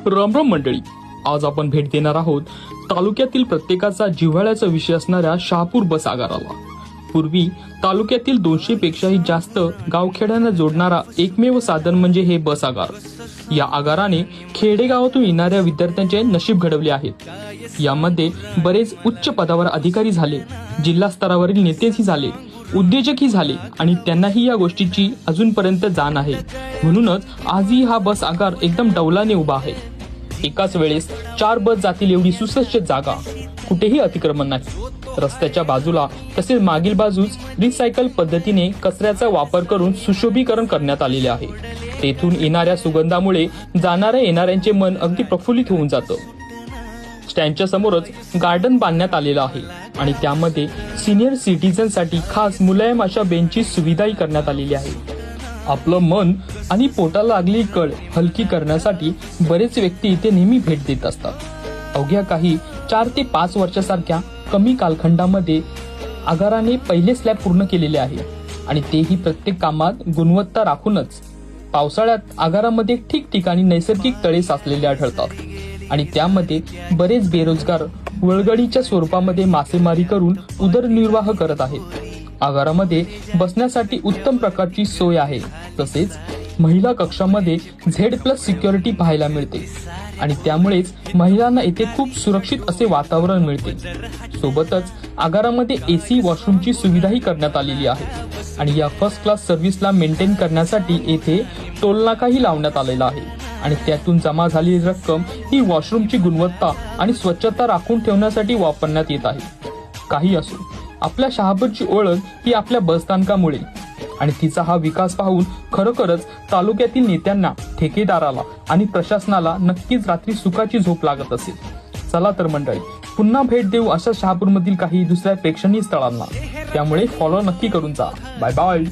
राम राम मंडळी, आज आपण भेट देणार आहोत तालुक्यातील प्रत्येकाचा जिव्हाळ्याचा विषय असणाऱ्या शहापूर बस आगाराला। पूर्वी तालुक्यातील 200 पेक्षाही जास्त गावखेड्यांना जोडणारा एकमेव साधन म्हणजे हे बस आगार। या आगाराने खेडेगावातून येणाऱ्या विद्यार्थ्यांचे नशीब घडवले आहेत। यामध्ये बरेच उच्च पदावर अधिकारी झाले, जिल्हा स्तरावरील नेतेही झाले, उद्योजकही झाले आणि त्यांनाही या गोष्टीची अजूनपर्यंत जाण आहे। म्हणूनच आजही हा बस आगार एकदम डौलाने उभा आहे। एकाच वेळेस 4 बस जातील एवढी सुसज्ज जागा, कुठेही अतिक्रमण नाही। रस्त्याच्या बाजूला तसेच मागील बाजूस रिसायकल पद्धतीने कचऱ्याचा वापर करून सुशोभीकरण करण्यात आलेले आहे। तेथून येणाऱ्या सुगंधामुळे जाणाऱ्या येणाऱ्यांचे मन अगदी प्रफुल्लित होऊन जातं। स्टँडच्या समोरच गार्डन बांधण्यात आलेलं आहे आणि त्यामध्ये सिनियर सिटीजनसाठी खास मुलायम अशा बेंचची सुविधाही करण्यात आलेली आहे। आपलं मन आणि पोटाला लागलेली कळ हलकी करण्यासाठी बरेच व्यक्ती इथे नेहमी भेट देत असतात। अवघ्या काही 4 ते 5 वर्षासारख्या कमी कालखंडामध्ये आगाराने पहिले स्लॅब पूर्ण केलेले आहे आणि तेही प्रत्येक कामात गुणवत्ता राखूनच। पावसाळ्यात आगारामध्ये ठिकठिकाणी नैसर्गिक तळे साचलेले आढळतात आणि त्यामध्ये बरेच बेरोजगार वळगडीच्या स्वरूपामध्ये मासेमारी करून उदरनिर्वाह करत आहेत। आगारामध्ये बसण्यासाठी उत्तम प्रकारची सोय आहे। तसेच महिला कक्षामध्ये Z+ सिक्युरिटी पाहायला मिळते आणि त्यामुळेच महिलांना इथे खूप सुरक्षित असे वातावरण मिळते। सोबतच आगारामध्ये AC वॉशरूमची सुविधाही करण्यात आलेली आहे आणि या फर्स्ट क्लास सर्व्हिसला मेंटेन करण्यासाठी येथे टोलनाकाही लावण्यात आलेला आहे आणि त्यातून जमा झालेली रक्कम ही वॉशरूमची गुणवत्ता आणि स्वच्छता राखून ठेवण्यासाठी वापरण्यात येत आहे। काही असो, आपल्या शहापूरची ओळख ही आपल्या बसस्थानकामुळे आणि तिचा हा विकास पाहून खरोखरच तालुक्यातील नेत्यांना, ठेकेदाराला आणि प्रशासनाला नक्कीच रात्री सुखाची झोप लागत असेल। चला तर मंडळी, पुन्हा भेट देऊ अशा शहापूरमधील काही दुसऱ्या प्रेक्षणीय स्थळांना। त्यामुळे फॉलो नक्की करून जा। Bye bye.